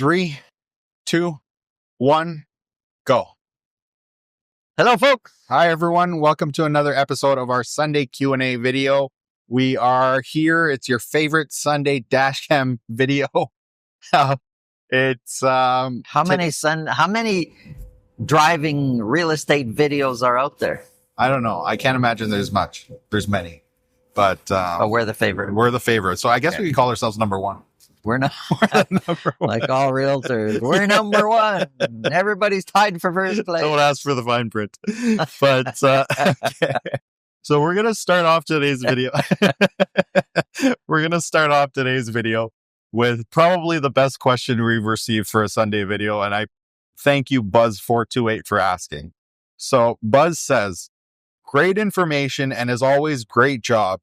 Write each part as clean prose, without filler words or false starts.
3, 2, 1, go. Hello, folks. Hi, everyone. Welcome to another episode of our Sunday Q&A video. We are here. It's your favorite Sunday dash cam video. It's How many driving real estate videos are out there? I don't know. I can't imagine there's much. There's many, but we're the favorite. We're the favorite. So I guess we could call ourselves number one. We're not number one. like all realtors. We're number one. Everybody's tied for first place. Don't ask for the fine print. But okay. So we're gonna start off today's video. With probably the best question we've received for a Sunday video, and I thank you, Buzz428, for asking. So Buzz says, "Great information, and as always, great job.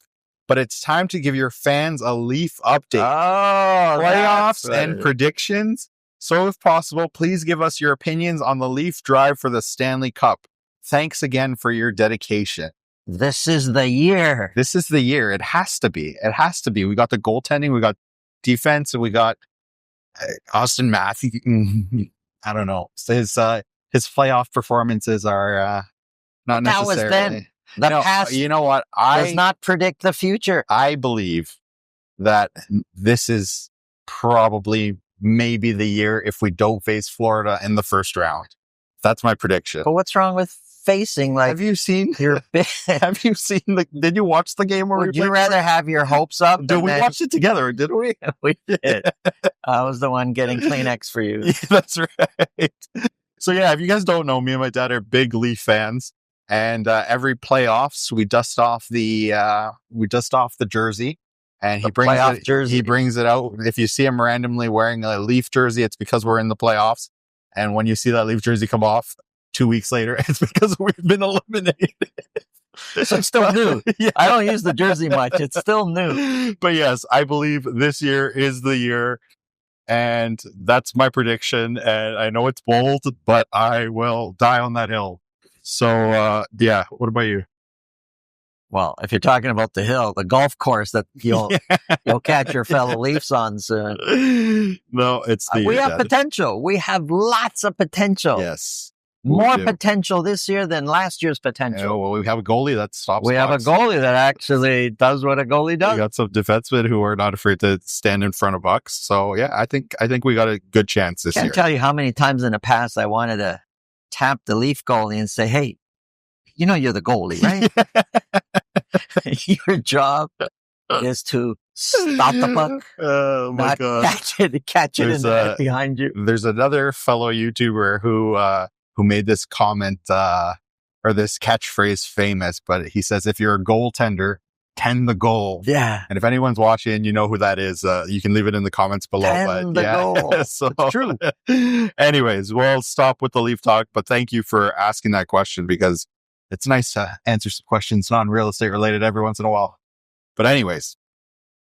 But it's time to give your fans a Leaf update. Playoffs and predictions. So if possible, please give us your opinions on the Leaf drive for the Stanley Cup. Thanks again for your dedication." This is the year. This is the year. It has to be. It has to be. We got the goaltending, we got defense, and we got Austin Matthews. I don't know. His playoff performances are not necessarily. That was then. The past, you know what? Does not predict the future. I believe that this is probably maybe the year if we don't face Florida in the first round. That's my prediction. But what's wrong with facing have you seen did you watch the game? Would you rather have your hopes up? We watched it together, didn't we? We did. I was the one getting Kleenex for you. Yeah, that's right. So yeah, if you guys don't know, me and my dad are big Leaf fans. And every playoffs, we dust off the jersey, and he brings it out. If you see him randomly wearing a Leaf jersey, it's because we're in the playoffs. And when you see that Leaf jersey come off 2 weeks later, it's because we've been eliminated. So it's still new. Yeah. I don't use the jersey much. It's still new. But yes, I believe this year is the year. And that's my prediction. And I know it's bold, but I will die on that hill. So, yeah, what about you? Well, if you're talking about the hill, the golf course that you'll catch your fellow Leafs on soon. No, it's we have potential. We have lots of potential. Yes. More potential this year than last year's potential. Oh, well, we have a goalie that stops. We have a goalie that actually does what a goalie does. We got some defensemen who are not afraid to stand in front of bucks. So, yeah, I think we got a good chance this year. I can't tell you how many times in the past I wanted to tap the Leaf goalie and say, "Hey, you know you're the goalie, right? Your job is to stop the puck. Oh my God! Catch it in the net behind you." There's another fellow YouTuber who made this comment or this catchphrase famous, but he says, "If you're a goaltender, tend the goal." Yeah. And if anyone's watching, you know who that is. You can leave it in the comments below. Tend the goal. So, it's true. Anyways, we'll stop with the Leaf talk, but thank you for asking that question because it's nice to answer some questions non-real estate related every once in a while. But anyways,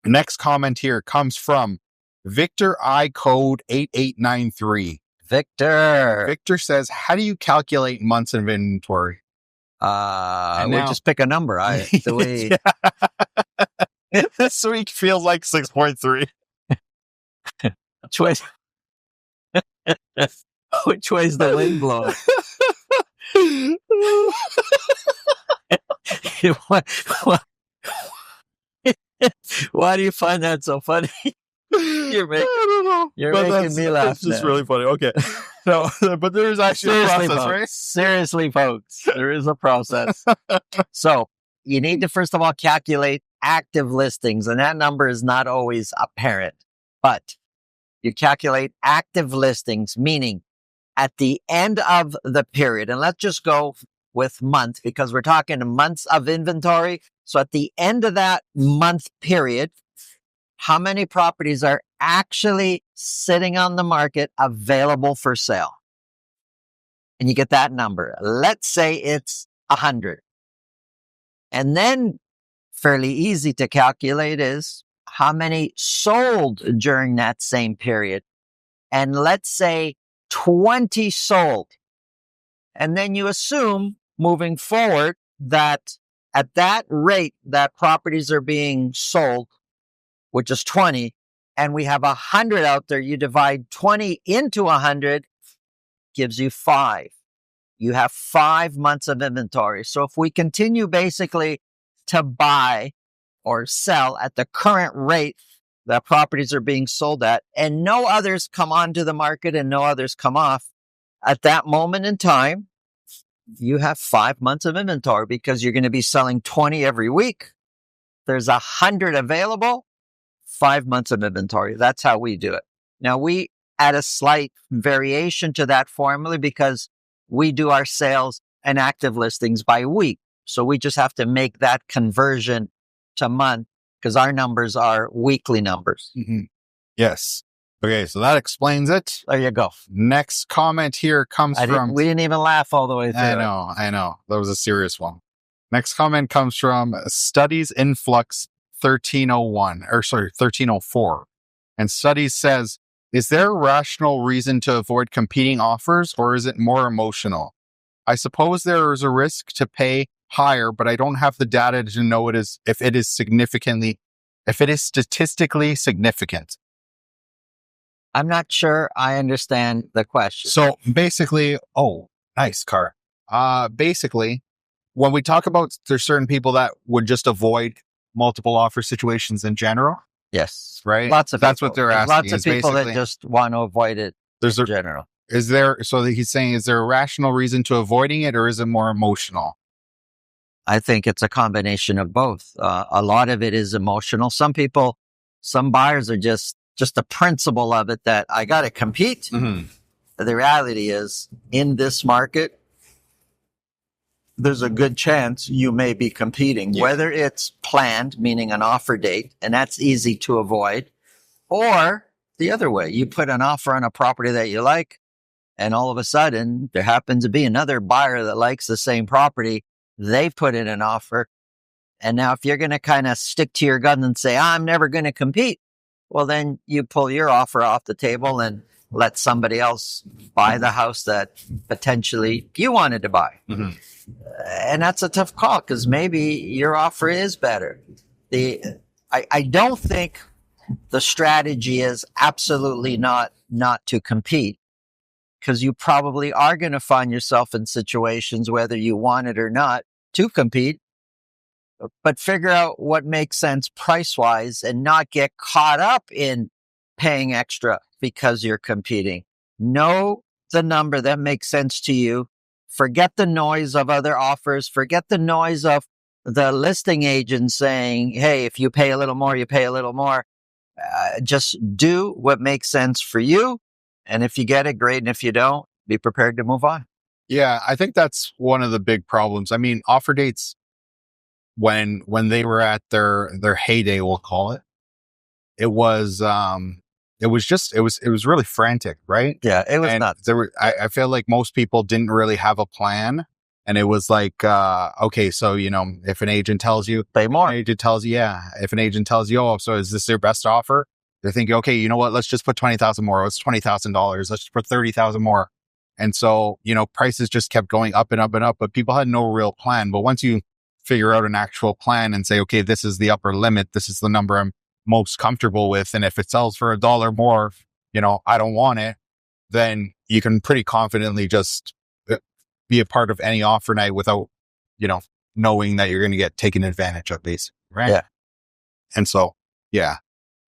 next comment here comes from Victor I code 8893. Victor says, "How do you calculate months of inventory?" We just pick a number. This week feels like 6.3. Which way's the wind blowing? Why do you find that so funny? You're making me laugh. It's just really funny. Okay. No, but there's actually a process, right? Seriously, folks, there is a process. So you need to, first of all, calculate active listings, and that number is not always apparent. But you calculate active listings, meaning at the end of the period, and let's just go with month because we're talking months of inventory. So at the end of that month period, how many properties are actually sitting on the market available for sale? And you get that number. Let's say it's 100. And then fairly easy to calculate is how many sold during that same period. And let's say 20 sold. And then you assume moving forward that at that rate that properties are being sold, which is 20, and we have 100 out there, you divide 20 into 100, gives you 5. You have 5 months of inventory. So if we continue basically to buy or sell at the current rate that properties are being sold at, and no others come onto the market and no others come off, at that moment in time, you have 5 months of inventory because you're going to be selling 20 every week. There's 100 available, 5 months of inventory. That's how we do it. Now, we add a slight variation to that formula because we do our sales and active listings by week. So we just have to make that conversion to month because our numbers are weekly numbers. Mm-hmm. Yes. Okay, so that explains it. There you go. Next comment here comes from... We didn't even laugh all the way through. I know. That was a serious one. Next comment comes from Studies Influx 1304. And Studies says, is there a rational reason to avoid competing offers, or is it more emotional? I suppose there is a risk to pay higher, but I don't have the data to know if it is statistically significant. I'm not sure I understand the question. So basically, nice car. Basically, when we talk about there's certain people that would just avoid multiple offer situations in general. Yes. Right? Lots of That's people. what they're There's asking. lots of people that just want to avoid it in general. So he's saying, is there a rational reason to avoiding it, or is it more emotional? I think it's a combination of both. A lot of it is emotional. Some buyers are just the principle of it that I got to compete. Mm-hmm. The reality is, in this market, there's a good chance you may be competing, whether it's planned, meaning an offer date, and that's easy to avoid, or the other way. You put an offer on a property that you like, and all of a sudden, there happens to be another buyer that likes the same property. They put in an offer. And now if you're going to kind of stick to your guns and say, I'm never going to compete, well, then you pull your offer off the table and let somebody else buy the house that potentially you wanted to buy. Mm-hmm. And that's a tough call because maybe your offer is better. I don't think the strategy is absolutely not to compete, because you probably are going to find yourself in situations, whether you want it or not, to compete, but figure out what makes sense price-wise and not get caught up in paying extra because you're competing. Know the number that makes sense to you. Forget the noise of other offers. Forget the noise of the listing agent saying, hey, if you pay a little more, you pay a little more. Just do what makes sense for you. And if you get it, great. And if you don't, be prepared to move on. Yeah, I think that's one of the big problems. I mean, offer dates, when they were at their heyday, we'll call it, it was really frantic, right? Yeah, it was nuts. I feel like most people didn't really have a plan. And it was like, okay, so, if an agent tells you, pay more. If an agent tells you, so is this your best offer? They're thinking, okay, you know what? Let's just put $20,000 more. It's $20,000. Let's just put $30,000 more. And so, prices just kept going up and up and up, but people had no real plan. But once you figure out an actual plan and say, okay, this is the upper limit. This is the number I'm most comfortable with. And if it sells for $1 more, I don't want it. Then you can pretty confidently just be a part of any offer night without, knowing that you're going to get taken advantage of, basically. Right. Yeah. And so, yeah.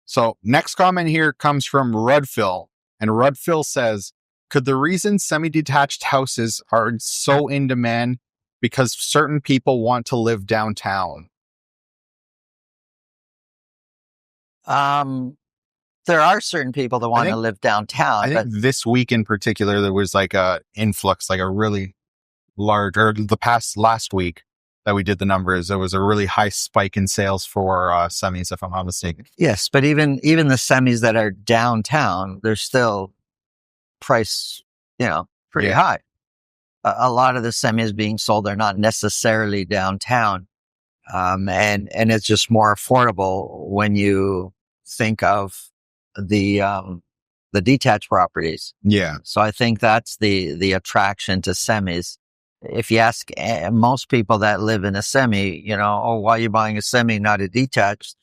So next comment here comes from Rudfill, and Rudfill says, could the reason semi-detached houses are so in demand because certain people want to live downtown? There are certain people that want to live downtown. I think this week in particular, there was like a influx, like a really large, or last week that we did the numbers, there was a really high spike in sales for semis, if I'm not mistaken. Yes, but even the semis that are downtown, they're still priced, pretty high. A lot of the semis being sold are not necessarily downtown, and it's just more affordable when you think of the detached properties. Yeah. So I think that's the attraction to semis. If you ask most people that live in a semi, why are you buying a semi, not a detached?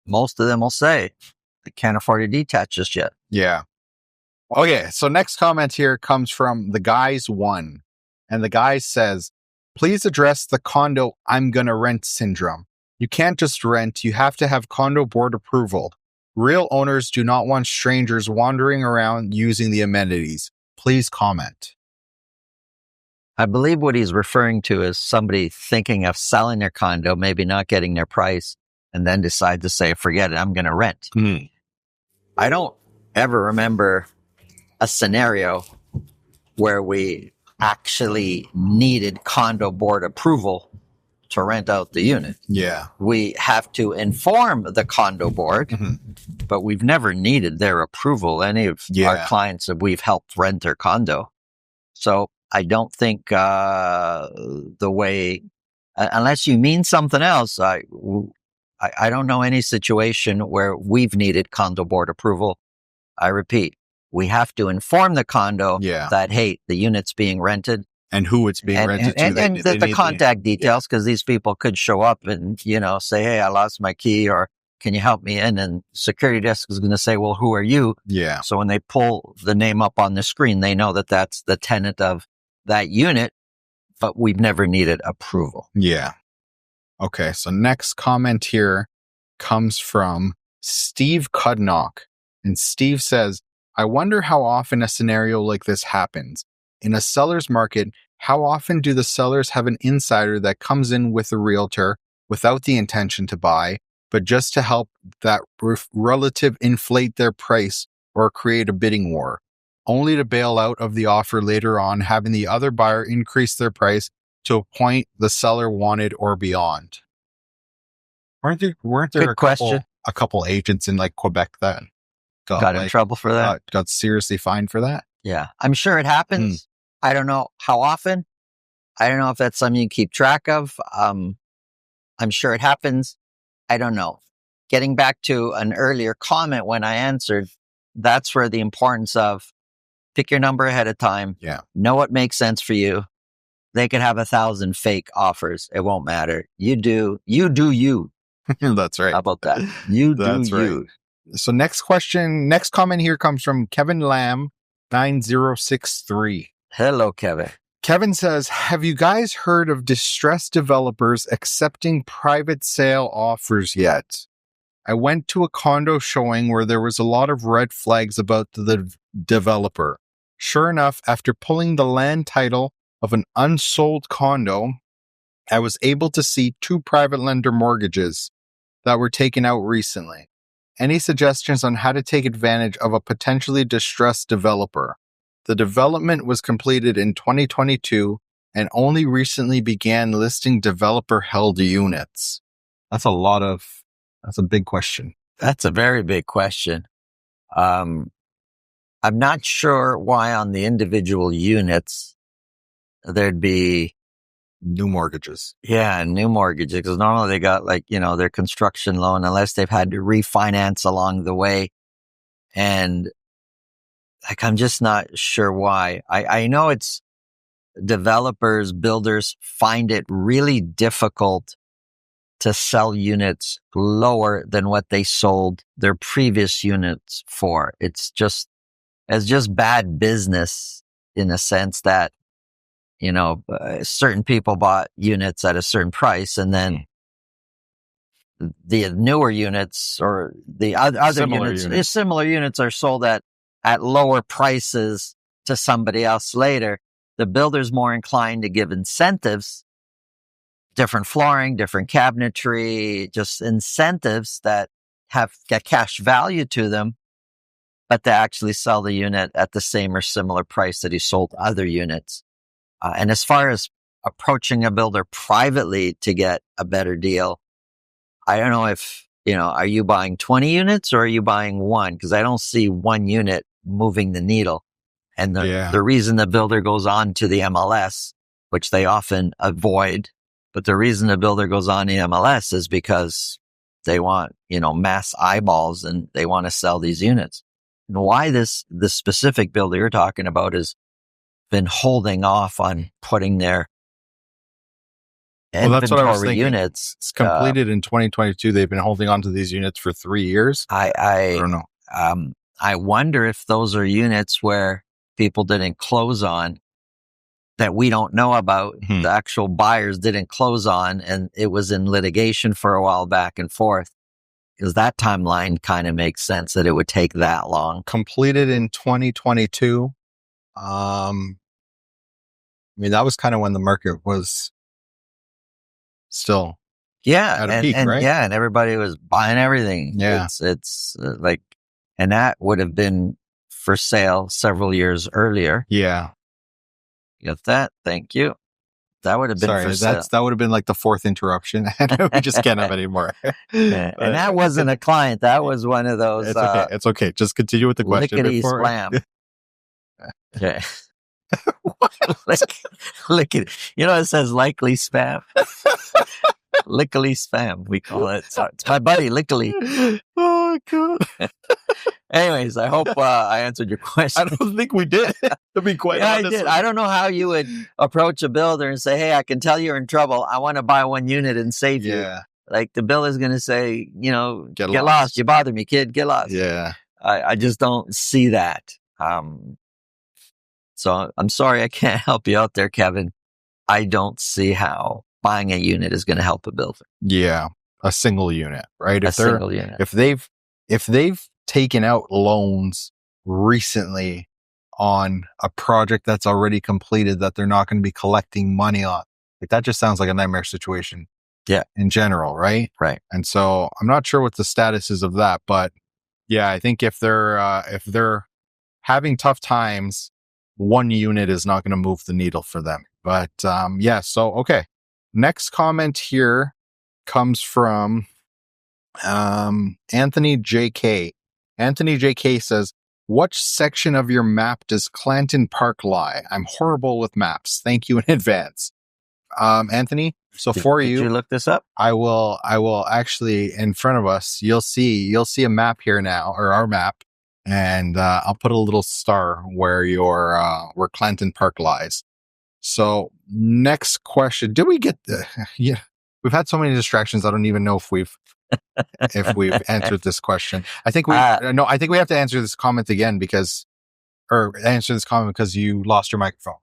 Most of them will say, They can't afford to detach just yet. Yeah. Okay, so next comment here comes from the guys one. And the guy says, please address the condo I'm gonna rent syndrome. You can't just rent, you have to have condo board approval. Real owners do not want strangers wandering around using the amenities. Please comment. I believe what he's referring to is somebody thinking of selling their condo, maybe not getting their price, and then decide to say, forget it, I'm going to rent. I don't ever remember a scenario where we actually needed condo board approval to rent out the unit. Yeah. We have to inform the condo board, but we've never needed their approval. Any of our clients that we've helped rent their condo. So I don't think the way, unless you mean something else, I don't know any situation where we've needed condo board approval. I repeat, we have to inform the condo that, hey, the unit's being rented. And who it's being rented to. And the contact details, because these people could show up and, say, hey, I lost my key, or can you help me in? And security desk is going to say, well, who are you? Yeah. So when they pull the name up on the screen, they know that that's the tenant of that unit, but we've never needed approval. Yeah. Okay. So next comment here comes from Steve Cudnock. And Steve says, I wonder how often a scenario like this happens. In a seller's market, how often do the sellers have an insider that comes in with a realtor without the intention to buy, but just to help that relative inflate their price or create a bidding war, only to bail out of the offer later on, having the other buyer increase their price to a point the seller wanted or beyond? Weren't there a couple agents in like Quebec that got in trouble for that? Got seriously fined for that? Yeah, I'm sure it happens. I don't know how often. I don't know if that's something you keep track of. I'm sure it happens. I don't know. Getting back to an earlier comment when I answered, that's where the importance of pick your number ahead of time. Yeah. Know what makes sense for you. They could have 1,000 fake offers. It won't matter. You do you. That's right. How about that? You do you. So next comment here comes from Kevin Lamb, 9063. Hello, Kevin. Kevin says, have you guys heard of distressed developers accepting private sale offers yet? I went to a condo showing where there was a lot of red flags about the developer. Sure enough, after pulling the land title of an unsold condo, I was able to see 2 private lender mortgages that were taken out recently. Any suggestions on how to take advantage of a potentially distressed developer? The development was completed in 2022 and only recently began listing developer-held units. That's a big question. That's a very big question. I'm not sure why on the individual units there'd be new mortgages. Yeah, new mortgages, because normally they got their construction loan, unless they've had to refinance along the way. And I'm just not sure why. I know it's developers, builders find it really difficult to sell units lower than what they sold their previous units for. It's just bad business in a sense that, certain people bought units at a certain price, and then the newer units or the other similar units are sold at lower prices to somebody else later. The builder's more inclined to give incentives, different flooring, different cabinetry, just incentives that have cash value to them, but they actually sell the unit at the same or similar price that he sold other units. And as far as approaching a builder privately to get a better deal, I don't know if, are you buying 20 units or are you buying one? Because I don't see one unit moving the needle. And the reason the builder goes on to the MLS, which they often avoid, but the reason the builder goes on the MLS is because they want, mass eyeballs and they want to sell these units. And why this specific builder you're talking about has been holding off on putting their Well, that's what I was inventory thinking. units. It's completed in 2022. They've been holding on to these units for 3 years. I don't know. I wonder if those are units where people didn't close on that we don't know about. The actual buyers didn't close on, and it was in litigation for a while back and forth. Because that timeline kind of makes sense that it would take that long. Completed in 2022. I mean, that was kind of when the market was still at a peak, right? Yeah, and everybody was buying everything. Yeah. It's like, and that would have been for sale several years earlier. Yeah. You got that? Thank you. That would have been for sale. That would have been like the fourth interruption. We just can't have any more. And that wasn't a client. That was one of those. It's okay. It's okay. Just continue with the question. Lickety-splam. Okay. Lickety. You know, it says likely spam. Lickety spam, we call it. It's my buddy, Lickety. Oh, God. Anyways, I hope I answered your question. I don't think we did, to be quite honest. I did. I don't know how you would approach a builder and say, hey, I can tell you're in trouble. I want to buy one unit and save you. Like the builder's going to say, you know, get lost. You bother me, kid. Get lost. Yeah. I just don't see that. So I'm sorry I can't help you out there, Kevin. I don't see how buying a unit is going to help a builder. Yeah. A single unit, right? Single unit. If they've taken out loans recently on a project that's already completed that they're not going to be collecting money on, like that just sounds like a nightmare situation. Yeah. In general, right? Right. And so I'm not sure what the status is of that, but yeah, I think if they're having tough times, one unit is not going to move the needle for them. But yeah, so okay. Next comment here comes from Anthony JK. Anthony JK says, "What section of your map does Clanton Park lie? I'm horrible with maps. Thank you in advance." Anthony, so did you look this up? I will actually, in front of us, you'll see a map here now, or our map, and I'll put a little star where where Clanton Park lies. So next question. Did we get yeah, we've had so many distractions. I don't even know if we've answered this question. I think we have to answer this comment again because you lost your microphone.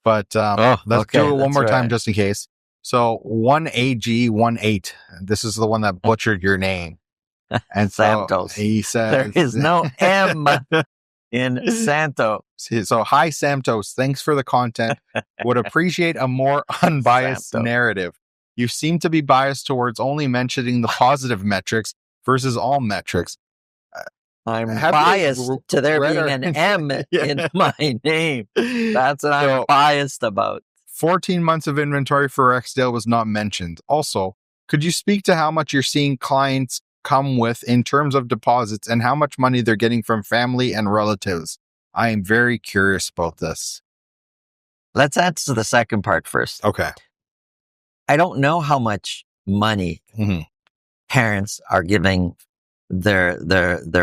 But let's do it one more time just in case. So 1AG18. This is the one that butchered your name. And Santo. He says there is no M in Santo. So hi Santos, thanks for the content. Would appreciate a more unbiased narrative. You seem to be biased towards only mentioning the positive metrics versus all metrics. I'm biased to there being an M in my name. That's what I'm biased about. 14 months of inventory for Rexdale was not mentioned. Also, could you speak to how much you're seeing clients come with in terms of deposits and how much money they're getting from family and relatives? I am very curious about this. Let's answer the second part first. Okay. I don't know how much money parents are giving their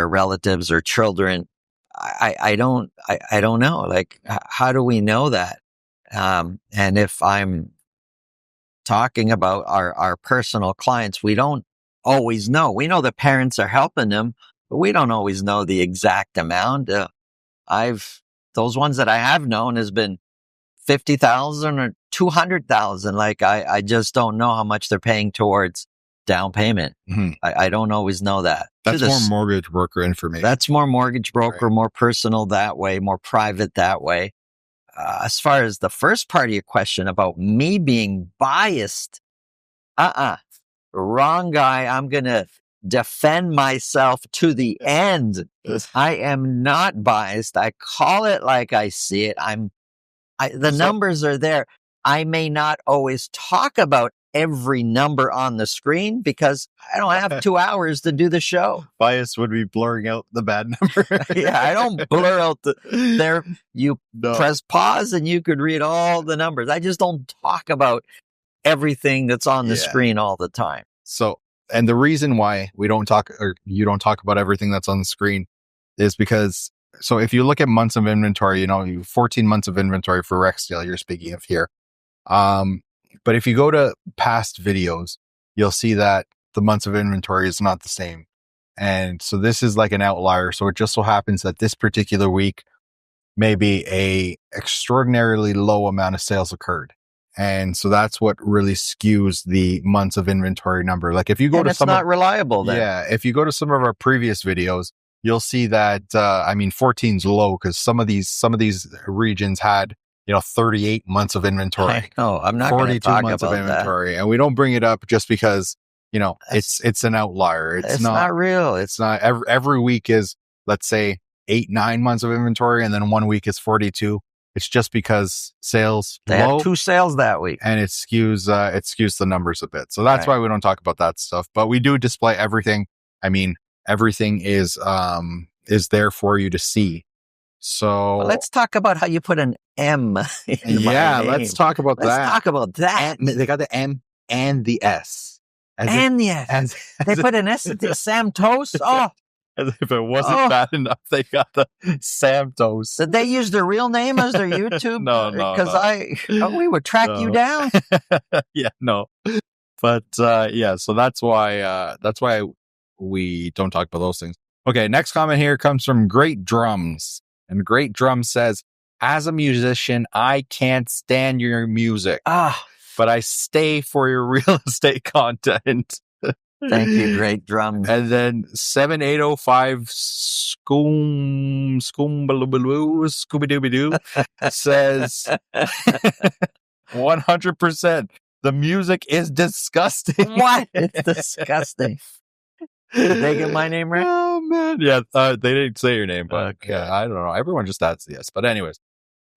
relatives or children. I don't know. Like, how do we know that? And if I'm talking about our personal clients, we don't always know. We know the parents are helping them, but we don't always know the exact amount. Those ones that I have known has been 50,000 or 200,000. Like I just don't know how much they're paying towards down payment. I don't always know that. That's more mortgage broker information. That's more mortgage broker, right. More personal that way, more private that way. As far as the first part of your question about me being biased, wrong guy. I'm going to defend myself to the end. I am not biased. I call it like I see it. The numbers are there. I may not always talk about every number on the screen because I don't have 2 hours to do the show. Bias would be blurring out the bad number. Yeah, I don't blur out there. You press pause and you could read all the numbers. I just don't talk about everything that's on the screen all the time. So, and the reason why we don't talk, or you don't talk about everything that's on the screen, is because, so if you look at months of inventory, 14 months of inventory for Rexdale, you're speaking of here. But if you go to past videos, you'll see that the months of inventory is not the same. And so this is like an outlier. So it just so happens that this particular week, maybe a extraordinarily low amount of sales occurred. And so that's what really skews the months of inventory number. Like if you go and to it's some not reliable then. yeah, if you go to some of our previous videos, you'll see that 14 is low because some of these regions had 38 months of inventory. I know. I'm not going to 42 talk months about of inventory, and we don't bring it up just because it's an outlier. It's not real. It's not every week is, let's say, 8-9 months of inventory, and then 1 week is 42. It's just because sales They low, had 2 sales that week. and it skews the numbers a bit. So that's why we don't talk about that stuff. But we do display everything. I mean, everything is there for you to see. So Well, let's talk about how you put an M in my name. Let's talk about that. Let's talk about that. And they got the M and the S. And the S. They put an S into Santos. Oh, as if it wasn't bad enough, they got the Santos. did they use their real name as their YouTube? No. Because we would track you down. Yeah, no. But so that's why we don't talk about those things. Okay, next comment here comes from Great Drums. And Great Drums says, as a musician, I can't stand your music, but I stay for your real estate content. Thank you, Great Drums. And then 7805 Scooby-Dooby-Doo says 100%. The music is disgusting. What? It's disgusting. Did they get my name right? Oh, man. Yeah, they didn't say your name, but Okay. yeah, I don't know. Everyone just adds yes. But anyways,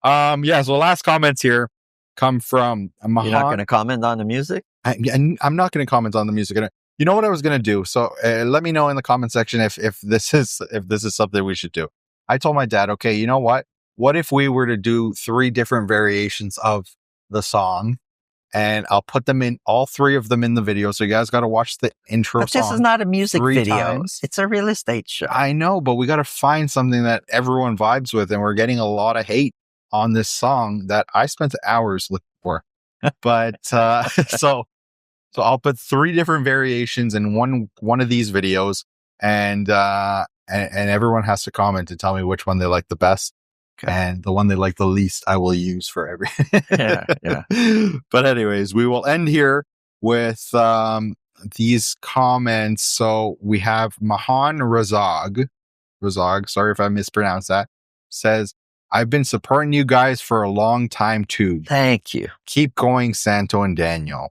so last comments here come from Mahan. You're not going to comment on the music? I'm not going to comment on the music. You know what I was going to do? So let me know in the comment section if this is something we should do. I told my dad, okay, you know what? What if we were to do 3 different variations of the song, and I'll put them in, all 3 of them in the video. So you guys got to watch the intro But song. this is not a music 3 video. times. It's a real estate show. I know, but we got to find something that everyone vibes with, and we're getting a lot of hate on this song that I spent hours looking for. But so I'll put 3 different variations in one of these videos, and everyone has to comment and tell me which one they like the best. Okay. And the one they like the least, I will use for every. Yeah. But anyways, we will end here with these comments. So we have Mahan Razag, sorry if I mispronounced that, says, I've been supporting you guys for a long time too. Thank you. Keep going, Santo and Daniel.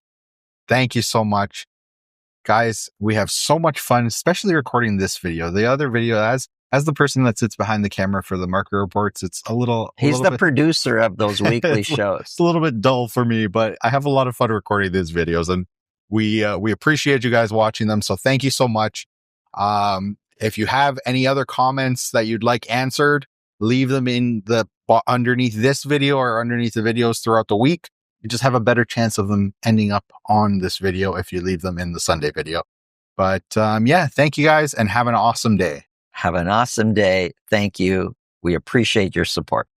Thank you so much. Guys, we have so much fun, especially recording this video. The other video, as the person that sits behind the camera for the market reports, it's He's the producer of those weekly shows. It's a little bit dull for me, but I have a lot of fun recording these videos, and we appreciate you guys watching them. So thank you so much. If you have any other comments that you'd like answered, leave them in underneath this video or underneath the videos throughout the week. You just have a better chance of them ending up on this video if you leave them in the Sunday video. But thank you guys, and have an awesome day. Have an awesome day. Thank you. We appreciate your support.